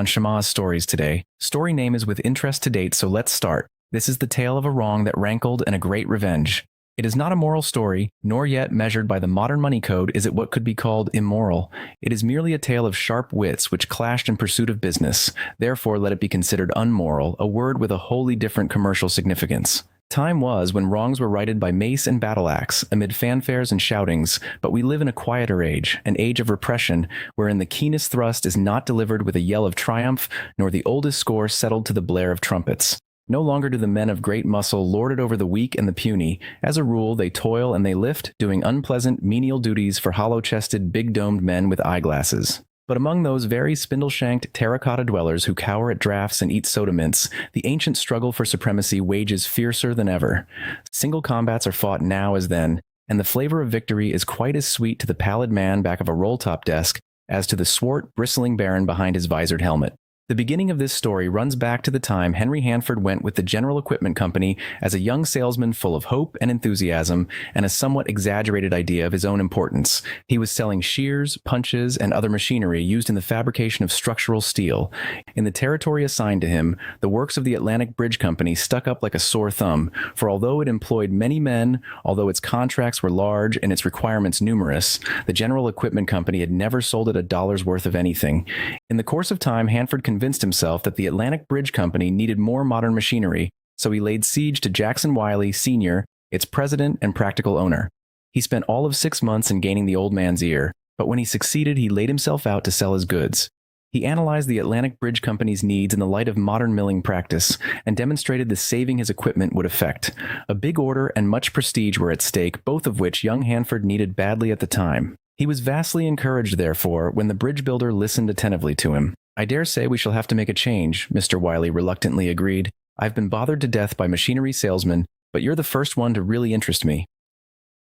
on Shamaas stories today. Story name is with interest to date, so let's start. This is the tale of a wrong that rankled and a great revenge. It is not a moral story, nor yet measured by the modern money code is it what could be called immoral. It is merely a tale of sharp wits which clashed in pursuit of business. Therefore, let it be considered unmoral, a word with a wholly different commercial significance. Time was when wrongs were righted by mace and battle-axe, amid fanfares and shoutings, but we live in a quieter age, an age of repression, wherein the keenest thrust is not delivered with a yell of triumph, nor the oldest score settled to the blare of trumpets. No longer do the men of great muscle lord it over the weak and the puny. As a rule, they toil and they lift, doing unpleasant, menial duties for hollow-chested, big-domed men with eyeglasses. But among those very spindle-shanked terracotta dwellers who cower at draughts and eat soda mints, the ancient struggle for supremacy wages fiercer than ever. Single combats are fought now as then, and the flavor of victory is quite as sweet to the pallid man back of a roll-top desk as to the swart, bristling baron behind his visored helmet. The beginning of this story runs back to the time Henry Hanford went with the General Equipment Company as a young salesman full of hope and enthusiasm and a somewhat exaggerated idea of his own importance. He was selling shears, punches, and other machinery used in the fabrication of structural steel. In the territory assigned to him, the works of the Atlantic Bridge Company stuck up like a sore thumb, for although it employed many men, although its contracts were large and its requirements numerous, the General Equipment Company had never sold it a dollar's worth of anything. In the course of time, Hanford convinced himself that the Atlantic Bridge Company needed more modern machinery, so he laid siege to Jackson Wiley, Sr., its president and practical owner. He spent all of 6 months in gaining the old man's ear, but when he succeeded, he laid himself out to sell his goods. He analyzed the Atlantic Bridge Company's needs in the light of modern milling practice and demonstrated the saving his equipment would effect. A big order and much prestige were at stake, both of which young Hanford needed badly at the time. He was vastly encouraged, therefore, when the bridge builder listened attentively to him. "I dare say we shall have to make a change," Mr. Wiley reluctantly agreed. "I've been bothered to death by machinery salesmen, but you're the first one to really interest me."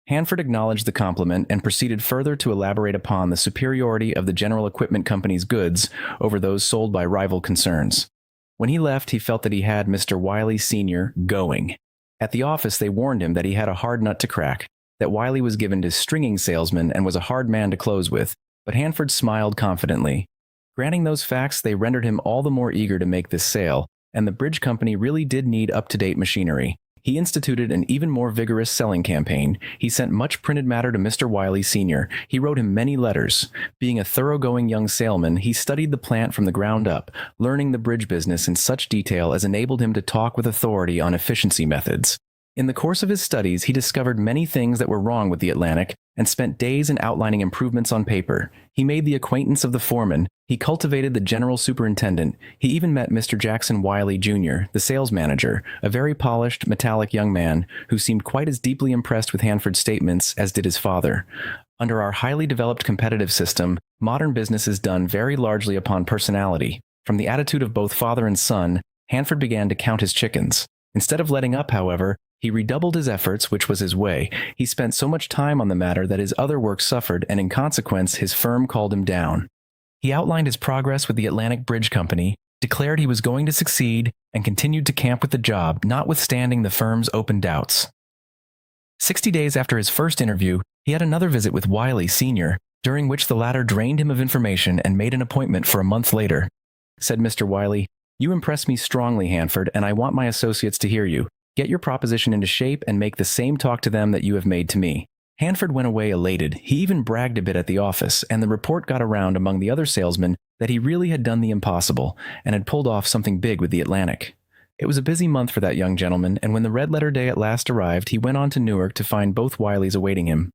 Hanford acknowledged the compliment and proceeded further to elaborate upon the superiority of the General Equipment Company's goods over those sold by rival concerns. When he left, he felt that he had Mr. Wiley Sr. going. At the office, they warned him that he had a hard nut to crack, that Wiley was given to stringing salesmen and was a hard man to close with, but Hanford smiled confidently. Granting those facts, they rendered him all the more eager to make this sale, and the bridge company really did need up-to-date machinery. He instituted an even more vigorous selling campaign. He sent much printed matter to Mr. Wiley Sr. He wrote him many letters. Being a thoroughgoing young salesman, he studied the plant from the ground up, learning the bridge business in such detail as enabled him to talk with authority on efficiency methods. In the course of his studies, he discovered many things that were wrong with the Atlantic and spent days in outlining improvements on paper. He made the acquaintance of the foreman. He cultivated the general superintendent. He even met Mr. Jackson Wiley, Jr., the sales manager, a very polished, metallic young man who seemed quite as deeply impressed with Hanford's statements as did his father. Under our highly developed competitive system, modern business is done very largely upon personality. From the attitude of both father and son, Hanford began to count his chickens. Instead of letting up, however, he redoubled his efforts, which was his way. He spent so much time on the matter that his other work suffered, and in consequence, his firm called him down. He outlined his progress with the Atlantic Bridge Company, declared he was going to succeed, and continued to camp with the job, notwithstanding the firm's open doubts. 60 days after his first interview, he had another visit with Wiley Sr., during which the latter drained him of information and made an appointment for a month later. Said Mr. Wiley, "You impress me strongly, Hanford, and I want my associates to hear you. Get your proposition into shape and make the same talk to them that you have made to me." Hanford went away elated. He even bragged a bit at the office, and the report got around among the other salesmen that he really had done the impossible and had pulled off something big with the Atlantic. It was a busy month for that young gentleman, and when the red letter day at last arrived, he went on to Newark to find both Wileys awaiting him.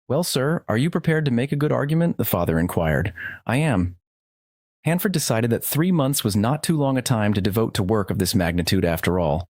"Well, sir, are you prepared to make a good argument?" the father inquired. "I am." Hanford decided that 3 months was not too long a time to devote to work of this magnitude after all.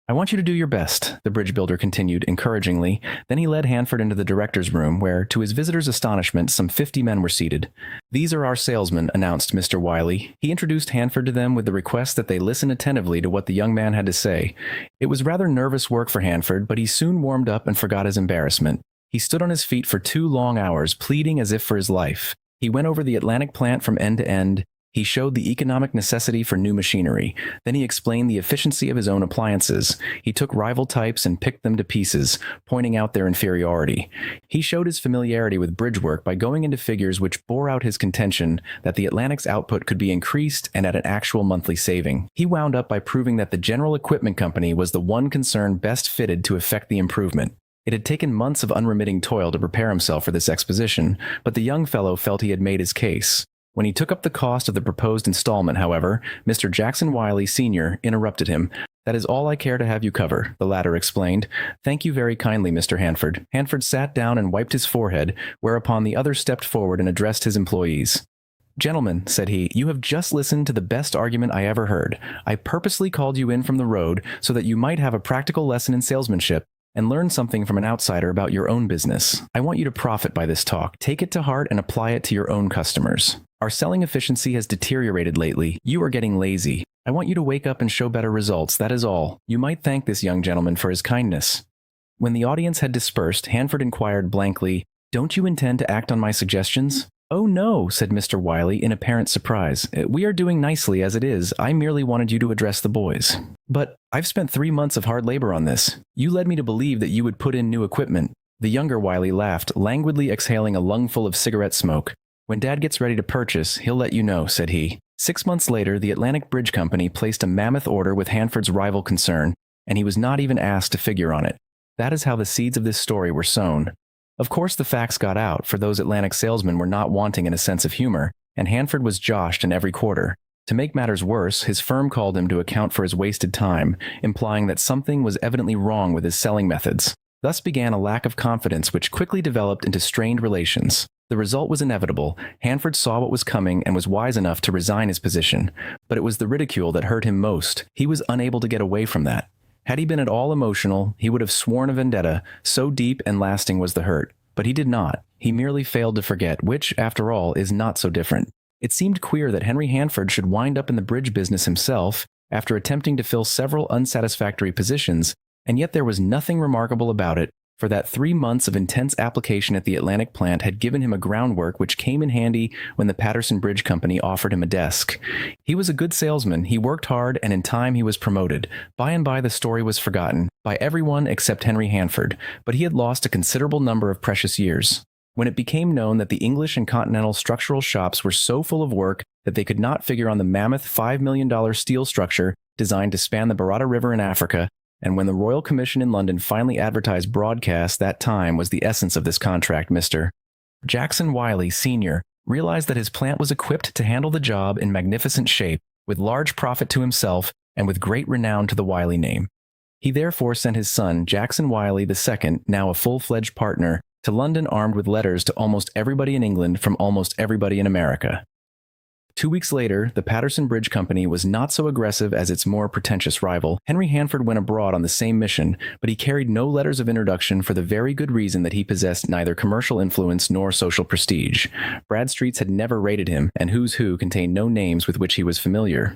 "I want you to do your best," the bridge builder continued encouragingly. Then he led Hanford into the director's room where, to his visitor's astonishment, some 50 men were seated. "These are our salesmen," announced Mr. Wiley. He introduced Hanford to them with the request that they listen attentively to what the young man had to say. It was rather nervous work for Hanford, but he soon warmed up and forgot his embarrassment. He stood on his feet for 2 long hours, pleading as if for his life. He went over the Atlantic plant from end to end. He showed the economic necessity for new machinery. Then he explained the efficiency of his own appliances. He took rival types and picked them to pieces, pointing out their inferiority. He showed his familiarity with bridge work by going into figures which bore out his contention that the Atlantic's output could be increased and at an actual monthly saving. He wound up by proving that the General Equipment Company was the one concern best fitted to effect the improvement. It had taken months of unremitting toil to prepare himself for this exposition, but the young fellow felt he had made his case. When he took up the cost of the proposed installment, however, Mr. Jackson Wiley, Sr. interrupted him. "That is all I care to have you cover," the latter explained. "Thank you very kindly, Mr. Hanford." Hanford sat down and wiped his forehead, whereupon the other stepped forward and addressed his employees. "Gentlemen," said he, "you have just listened to the best argument I ever heard. I purposely called you in from the road so that you might have a practical lesson in salesmanship and learn something from an outsider about your own business. I want you to profit by this talk. Take it to heart and apply it to your own customers. Our selling efficiency has deteriorated lately. You are getting lazy. I want you to wake up and show better results, that is all. You might thank this young gentleman for his kindness." When the audience had dispersed, Hanford inquired blankly, "Don't you intend to act on my suggestions?" "Oh no," said Mr. Wiley in apparent surprise. "We are doing nicely as it is. I merely wanted you to address the boys." "But I've spent 3 months of hard labor on this. You led me to believe that you would put in new equipment." The younger Wiley laughed, languidly exhaling a lungful of cigarette smoke. "When Dad gets ready to purchase, he'll let you know," said he. 6 months later, the Atlantic Bridge Company placed a mammoth order with Hanford's rival concern, and he was not even asked to figure on it. That is how the seeds of this story were sown. Of course, the facts got out, for those Atlantic salesmen were not wanting in a sense of humor, and Hanford was joshed in every quarter. To make matters worse, his firm called him to account for his wasted time, implying that something was evidently wrong with his selling methods. Thus began a lack of confidence which quickly developed into strained relations. The result was inevitable. Hanford saw what was coming and was wise enough to resign his position. But it was the ridicule that hurt him most. He was unable to get away from that. Had he been at all emotional, he would have sworn a vendetta, so deep and lasting was the hurt. But he did not. He merely failed to forget, which, after all, is not so different. It seemed queer that Henry Hanford should wind up in the bridge business himself, after attempting to fill several unsatisfactory positions, and yet there was nothing remarkable about it, for that 3 months of intense application at the Atlantic plant had given him a groundwork which came in handy when the Patterson Bridge Company offered him a desk. He was a good salesman, he worked hard, and in time he was promoted. By and by the story was forgotten, by everyone except Henry Hanford, but he had lost a considerable number of precious years. When it became known that the English and Continental structural shops were so full of work that they could not figure on the mammoth $5 million steel structure designed to span the Barada River in Africa, and when the Royal Commission in London finally advertised broadcast, that time was the essence of this contract, Mr. Jackson Wiley, Sr. realized that his plant was equipped to handle the job in magnificent shape, with large profit to himself and with great renown to the Wiley name. He therefore sent his son, Jackson Wiley II, now a full-fledged partner, to London armed with letters to almost everybody in England from almost everybody in America. 2 weeks later, the Patterson Bridge Company was not so aggressive as its more pretentious rival. Henry Hanford went abroad on the same mission, but he carried no letters of introduction for the very good reason that he possessed neither commercial influence nor social prestige. Bradstreet's had never rated him, and Who's Who contained no names with which he was familiar.